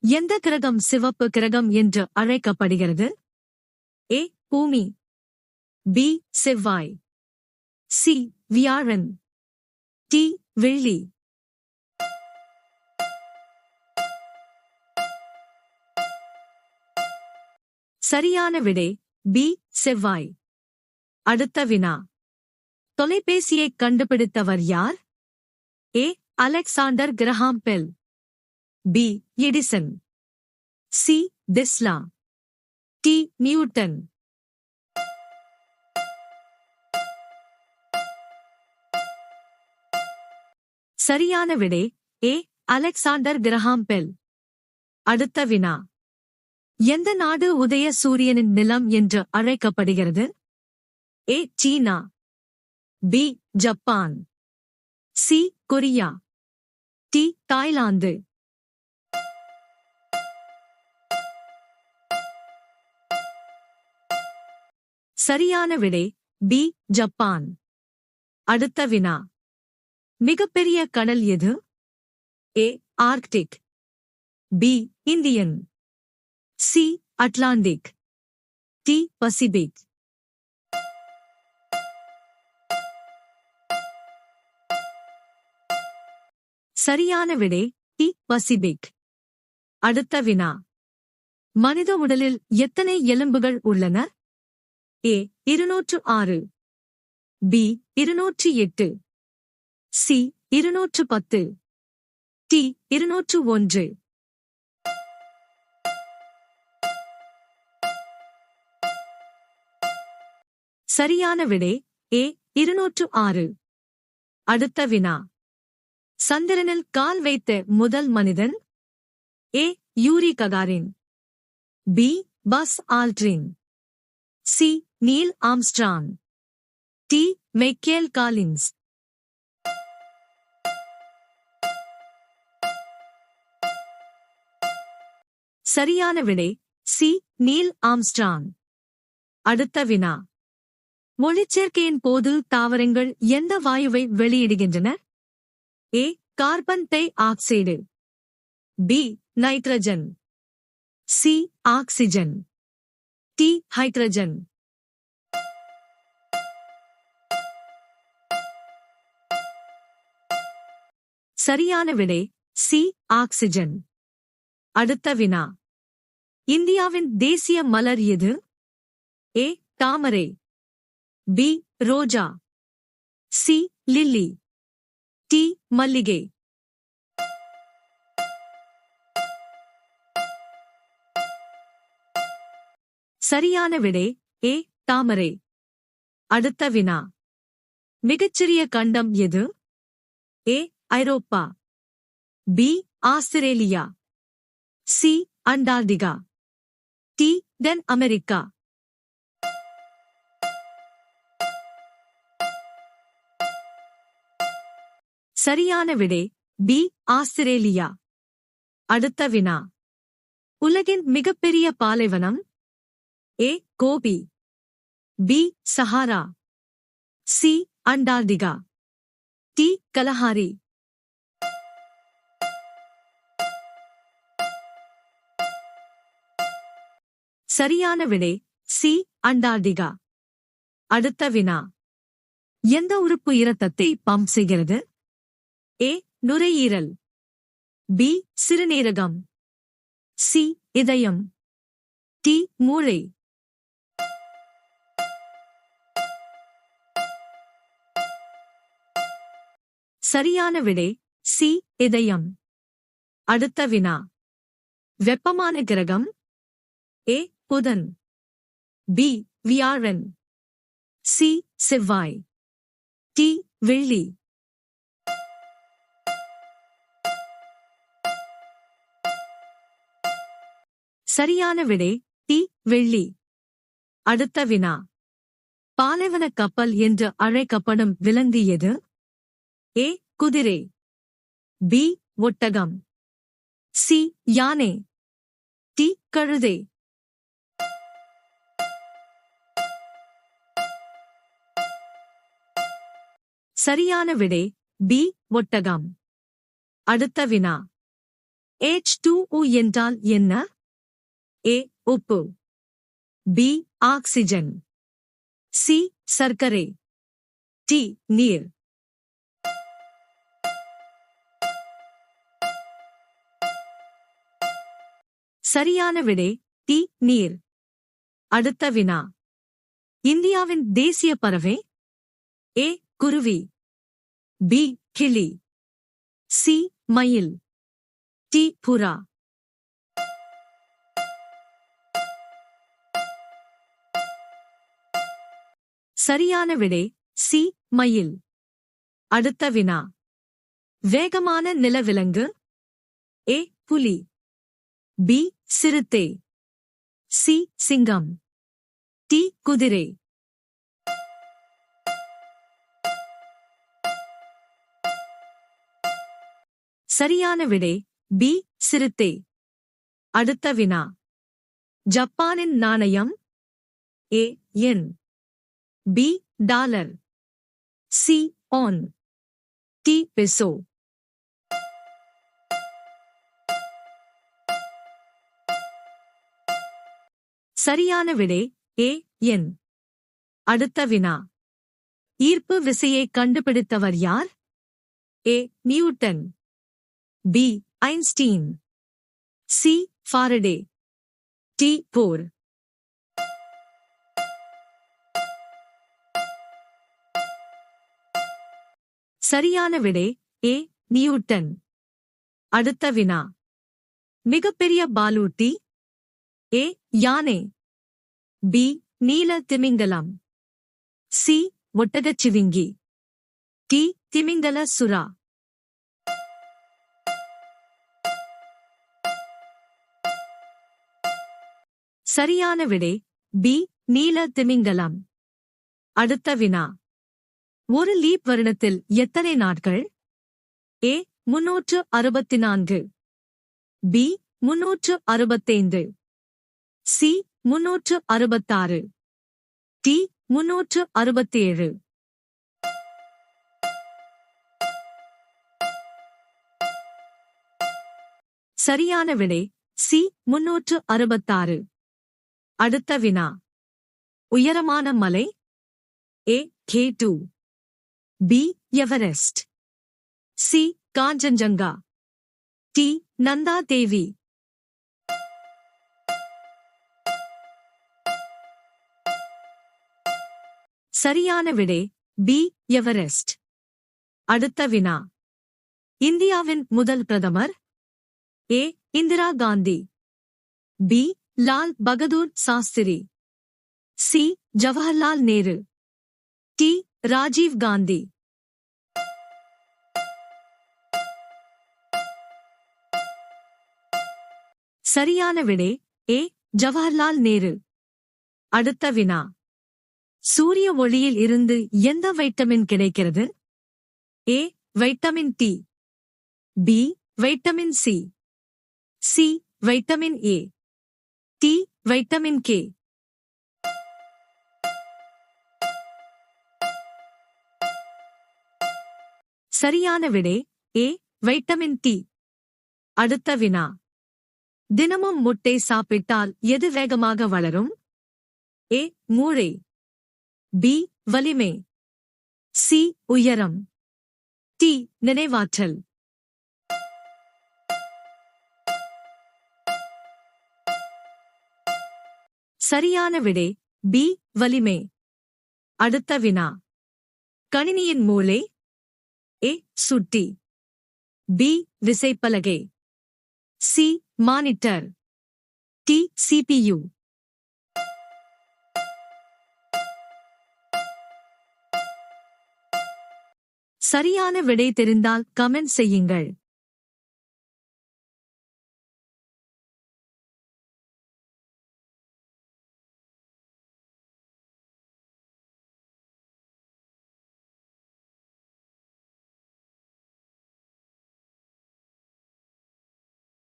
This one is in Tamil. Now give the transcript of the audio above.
எந்த கிரகம் சிவப்பு கிரகம் என்று அழைக்கப்படுகிறது? ஏ. பூமி. பி. செவ்வாய். சி. வியாழன். டி. வெள்ளி. சரியான விடை பி. செவ்வாய். அடுத்த வினா. தொலைபேசியைக் கண்டுபிடித்தவர் யார்? A. Alexander Graham Bell. B. Edison. C. Tesla. D. Newton. சரியான விடை ஏ. Alexander Graham bell. அடுத்த வினா. எந்த நாடு உதய சூரியனின் நிலம் என்று அழைக்கப்படுகிறது? A. China. B. Japan. C. Korea. D. Thailand. சரியான விடை பி. ஜப்பான். அடுத்த வினா. மிகப்பெரிய கடல் எது? A. Arctic. B. Indian. C. Atlantic. D. Pacific. சரியான விடை டி. பசிபிக். அடுத்த வினா. மனித உடலில் எத்தனை எலும்புகள் உள்ளன? ஏ. 206. பி. 208. சி. 210. டி. 201. சரியான விடை ஏ. 206. அடுத்த வினா. சந்திரனில் கால் வைத்த முதல் மனிதன்? A. Yuri Gagarin. B. Buzz Aldrin. C. Neil Armstrong. D. Michael Collins. சரியான விடை சி. Neil Armstrong. அடுத்த வினா. ஒளிச்சேர்க்கையின் போது தாவரங்கள் எந்த வாயுவை வெளியிடுகின்றன? A. Carbon dioxide. B. Nitrogen. C. Oxygen. D. Hydrogen. சரியான விடை சி. ஆக்சிஜன். அடுத்த வினா. இந்தியாவின் தேசிய மலர் எது? ஏ. தாமரை. பி. ரோஜா. சி. லில்லி. டி. மல்லிகை. சரியான விடை ஏ. தாமரை. அடுத்த வினா. மிகச்சிறிய கண்டம் எது? A. Europe. B. Australia. C. Antarctica. D. தென் அமெரிக்கா. சரியான விடை பி. ஆஸ்திரேலியா. அடுத்த வினா. உலகின் மிகப்பெரிய பாலைவனம்? A. Gobi. B. Sahara. C. Antarctica. D. Kalahari. சரியான விடை சி. அண்டார்டிகா. அடுத்த வினா. எந்த உறுப்பு இரத்தத்தை பம்ப் செய்கிறது? ஏ. நுரையீரல். பி. சிறுநீரகம். சி. இதயம். டி. மூளை. சரியான விடை சி. இதயம். அடுத்த வினா. வெப்பமான கிரகம்? ஏ. புதன். பி. வியாழன். சி. செவ்வாய். டி. வெள்ளி. சரியான விடை டி. வெள்ளி. அடுத்த வினா. பாலைவன கப்பல் என்று அழைக்கப்படும் விலங்கு எது? ஏ. குதிரை. பி. ஒட்டகம். சி. யானை. டி. கழுதை. சரியான விடை பி. ஒட்டகம். அடுத்த வினா. H2O என்றால் என்ன? A. உப்பு. B. ஆக்சிஜன். C. சர்க்கரை. D. நீர். சரியான விடை D. நீர். அடுத்த வினா. இந்தியாவின் தேசிய பறவை? A. குருவி. B. கிளி. C. மயில். D. புறா. சரியான விடை C. மயில். அடுத்த வினா. வேகமான நிலவிலங்கு? A. புலி. B. சிறுத்தை. C. சிங்கம். D. குதிரை. சரியான விடை B. சிறுத்தை. அடுத்த வினா. ஜப்பானின் நாணயம்? A. Yen. B. Dollar. C. On. D. Peso. சரியான விடை A. யென். அடுத்த வினா. ஈர்ப்பு விசையை கண்டுபிடித்தவர் யார்? A. Newton. B. Einstein. C. Faraday. D. போர். சரியான விடை A. நியூட்டன். அடுத்த வினா. மிகப்பெரிய பாலூட்டி? A. யானை. B. நீல திமிங்கலம். C. ஒட்டகச்சிவிங்கி. D. திமிங்கல சுறா. சரியான விடை B. நீல திமிங்கலம். அடுத்த வினா. ஒரு லீப் வருடத்தில் எத்தனை நாட்கள்? A. 364. B. 365. C. 366. D. 367. சரியான விடை C. 366. அடுத்த வினா. உயரமான மலை? A. K2. B. Everest. C. Kanchenjunga. D. Nanda Devi. சரியான விடை B. எவரெஸ்ட். அடுத்த வினா. இந்தியாவின் முதல் பிரதமர்? A. Indira Gandhi. B. Lal Bahadur Shastri. C. Jawaharlal Nehru. D. Rajiv Gandhi. சரியான விடை A. ஜவஹர்லால் நேரு. அடுத்த வினா. சூரிய ஒளியில் இருந்து எந்த வைட்டமின் கிடைக்கிறது? A. Vitamin T. B. Vitamin C. C. Vitamin A. D. Vitamin K. சரியான விடை A. Vitamin T. அடுத்த வினா. தினமும் முட்டை சாப்பிட்டால் எது வேகமாக வளரும்? A. மூளை. B. வலிமை. C. உயரம். D. நினைவாற்றல். சரியான விடை B. வலிமை. அடுத்த வினா. கணினியின் மூளை? A. சுட்டி. B. விசைப்பலகை. C. மானிட்டர். D. CPU. சரியான விடை தெரிந்தால் கமெண்ட் செய்யுங்கள்.